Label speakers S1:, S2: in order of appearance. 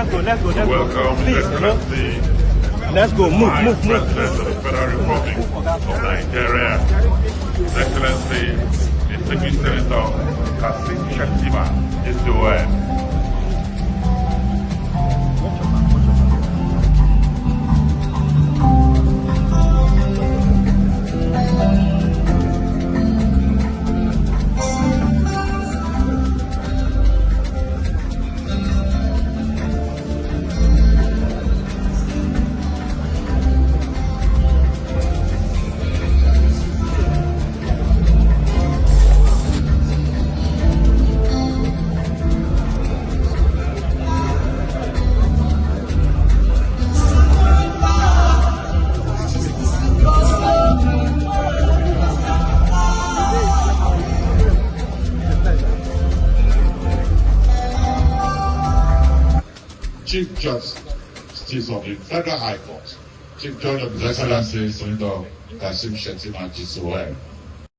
S1: welcome
S2: Please,
S1: Excellency
S2: let's go. Move.
S1: President of the Federal Republic of Nigeria, His Excellency, Distinguished Senator Shettima is the word.
S3: Chief Justice of the Federal High Court, Chief Judge of His Excellency Senator Shettima,